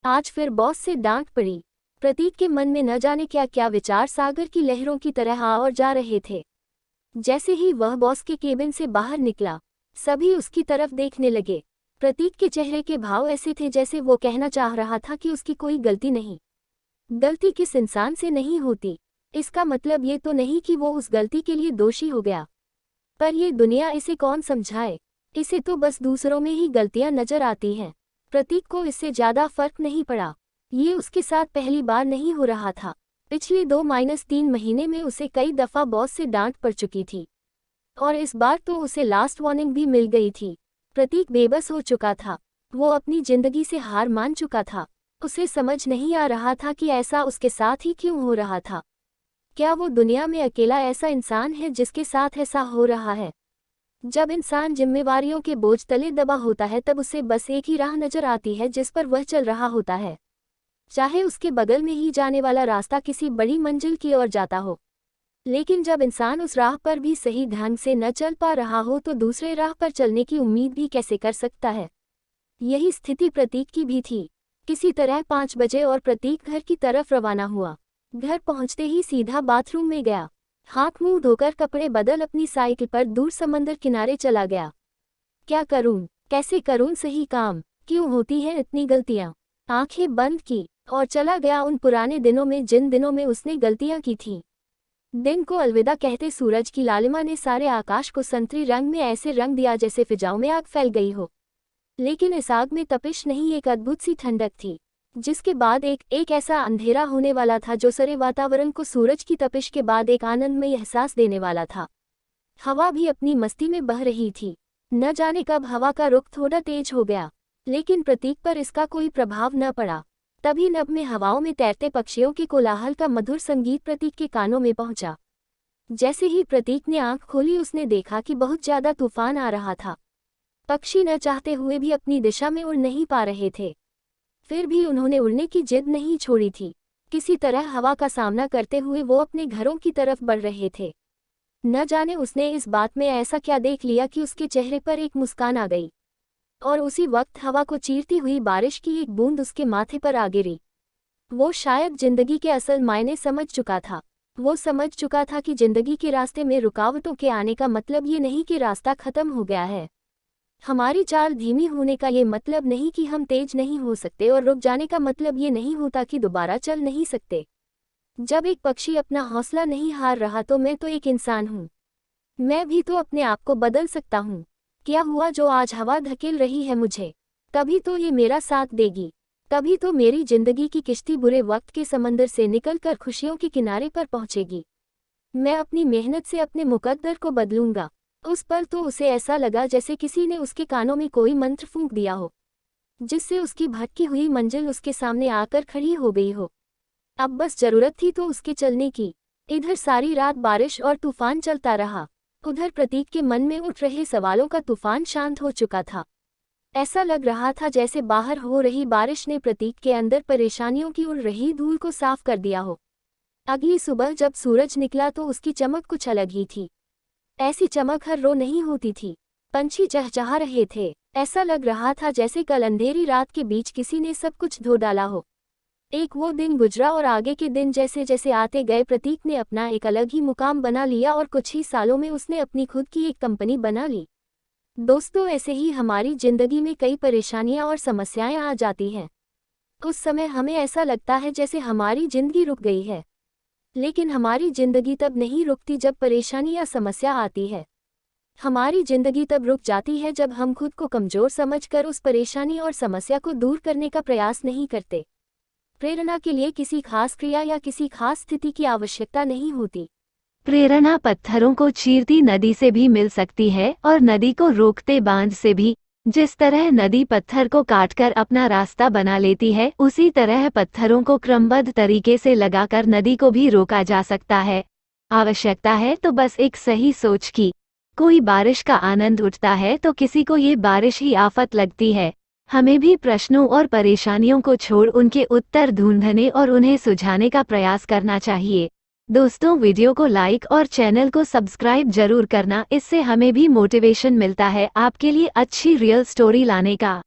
आज फिर बॉस से डांट पड़ी। प्रतीक के मन में न जाने क्या क्या विचार सागर की लहरों की तरह आ और जा रहे थे। जैसे ही वह बॉस के केबिन से बाहर निकला, सभी उसकी तरफ देखने लगे। प्रतीक के चेहरे के भाव ऐसे थे जैसे वो कहना चाह रहा था कि उसकी कोई गलती नहीं। गलती किस इंसान से नहीं होती, इसका मतलब ये तो नहीं कि वो उस गलती के लिए दोषी हो गया। पर ये दुनिया इसे कौन समझाए, इसे तो बस दूसरों में ही गलतियां नजर आती हैं। प्रतीक को इससे ज्यादा फर्क नहीं पड़ा। ये उसके साथ पहली बार नहीं हो रहा था। पिछले 2-3 महीने में उसे कई दफा बॉस से डांट पड़ चुकी थी, और इस बार तो उसे लास्ट वार्निंग भी मिल गई थी। प्रतीक बेबस हो चुका था। वो अपनी जिंदगी से हार मान चुका था। उसे समझ नहीं आ रहा था कि ऐसा उसके साथ ही क्यों हो रहा था। क्या वो दुनिया में अकेला ऐसा इंसान है जिसके साथ ऐसा हो रहा है? जब इंसान जिम्मेवारियों के बोझ तले दबा होता है तब उसे बस एक ही राह नजर आती है जिस पर वह चल रहा होता है, चाहे उसके बगल में ही जाने वाला रास्ता किसी बड़ी मंजिल की ओर जाता हो। लेकिन जब इंसान उस राह पर भी सही ढंग से न चल पा रहा हो तो दूसरे राह पर चलने की उम्मीद भी कैसे कर सकता है? यही स्थिति प्रतीक की भी थी। किसी तरह 5 बजे और प्रतीक घर की तरफ रवाना हुआ। घर पहुंचते ही सीधा बाथरूम में गया। हाथ मुंह धोकर कपड़े बदल अपनी साइकिल पर दूर समंदर किनारे चला गया। क्या करूं, कैसे करूं सही काम, क्यों होती हैं इतनी गलतियां? आंखें बंद की और चला गया उन पुराने दिनों में जिन दिनों में उसने गलतियां की थीं। दिन को अलविदा कहते सूरज की लालिमा ने सारे आकाश को संतरी रंग में ऐसे रंग दिया जैसे फिजाओं में आग फैल गई हो। लेकिन इस आग में तपिश नहीं, एक अद्भुत सी ठंडक थी, जिसके बाद एक ऐसा अंधेरा होने वाला था जो सारे वातावरण को सूरज की तपिश के बाद एक आनंदमय एहसास देने वाला था। हवा भी अपनी मस्ती में बह रही थी। न जाने कब हवा का रुख थोड़ा तेज हो गया, लेकिन प्रतीक पर इसका कोई प्रभाव न पड़ा। तभी नभ में हवाओं में तैरते पक्षियों के कोलाहल का मधुर संगीत प्रतीक के कानों में पहुंचा। जैसे ही प्रतीक ने आंख खोली उसने देखा कि बहुत ज्यादा तूफान आ रहा था। पक्षी न चाहते हुए भी अपनी दिशा में उड़ नहीं पा रहे थे, फिर भी उन्होंने उड़ने की जिद नहीं छोड़ी थी। किसी तरह हवा का सामना करते हुए वो अपने घरों की तरफ बढ़ रहे थे। न जाने उसने इस बात में ऐसा क्या देख लिया कि उसके चेहरे पर एक मुस्कान आ गई, और उसी वक्त हवा को चीरती हुई बारिश की एक बूंद उसके माथे पर आ गिरी। वो शायद जिंदगी के असल मायने समझ चुका था। वो समझ चुका था कि जिंदगी के रास्ते में रुकावटों के आने का मतलब ये नहीं कि रास्ता खत्म हो गया है। हमारी चाल धीमी होने का ये मतलब नहीं कि हम तेज नहीं हो सकते, और रुक जाने का मतलब ये नहीं होता कि दोबारा चल नहीं सकते। जब एक पक्षी अपना हौसला नहीं हार रहा तो मैं तो एक इंसान हूँ। मैं भी तो अपने आप को बदल सकता हूँ। क्या हुआ जो आज हवा धकेल रही है मुझे? कभी तो ये मेरा साथ देगी, कभी तो मेरी जिंदगी की किश्ती बुरे वक्त के समंदर से निकलकर खुशियों के किनारे पर पहुंचेगी। मैं अपनी मेहनत से अपने मुकद्दर को बदलूंगा। उस पल तो उसे ऐसा लगा जैसे किसी ने उसके कानों में कोई मंत्र फूंक दिया हो, जिससे उसकी भटकी हुई मंजिल उसके सामने आकर खड़ी हो गई हो। अब बस जरूरत थी तो उसके चलने की। इधर सारी रात बारिश और तूफान चलता रहा, उधर प्रतीक के मन में उठ रहे सवालों का तूफान शांत हो चुका था। ऐसा लग रहा था जैसे बाहर हो रही बारिश ने प्रतीक के अंदर परेशानियों की उड़ रही धूल को साफ कर दिया हो। अगली सुबह जब सूरज निकला तो उसकी चमक कुछ अलग ही थी। ऐसी चमक हर रोज नहीं होती थी। पंछी चहचहा रहे थे। ऐसा लग रहा था जैसे कल अंधेरी रात के बीच किसी ने सब कुछ धो डाला हो। एक वो दिन गुजरा और आगे के दिन जैसे जैसे आते गए प्रतीक ने अपना एक अलग ही मुकाम बना लिया, और कुछ ही सालों में उसने अपनी खुद की एक कंपनी बना ली। दोस्तों, ऐसे ही हमारी जिंदगी में कई परेशानियां और समस्याएं आ जाती हैं। उस समय हमें ऐसा लगता है जैसे हमारी जिंदगी रुक गई है, लेकिन हमारी जिंदगी तब नहीं रुकती जब परेशानी या समस्या आती है। हमारी जिंदगी तब रुक जाती है जब हम खुद को कमजोर समझकर उस परेशानी और समस्या को दूर करने का प्रयास नहीं करते। प्रेरणा के लिए किसी खास क्रिया या किसी खास स्थिति की आवश्यकता नहीं होती। प्रेरणा पत्थरों को चीरती नदी से भी मिल सकती है और नदी को रोकते बांध से भी। जिस तरह नदी पत्थर को काटकर अपना रास्ता बना लेती है, उसी तरह पत्थरों को क्रमबद्ध तरीके से लगाकर नदी को भी रोका जा सकता है। आवश्यकता है तो बस एक सही सोच की। कोई बारिश का आनंद उठता है तो किसी को ये बारिश ही आफत लगती है। हमें भी प्रश्नों और परेशानियों को छोड़ उनके उत्तर ढूंढने और उन्हें सुलझाने का प्रयास करना चाहिए। दोस्तों, वीडियो को लाइक और चैनल को सब्सक्राइब जरूर करना, इससे हमें भी मोटिवेशन मिलता है आपके लिए अच्छी रियल स्टोरी लाने का।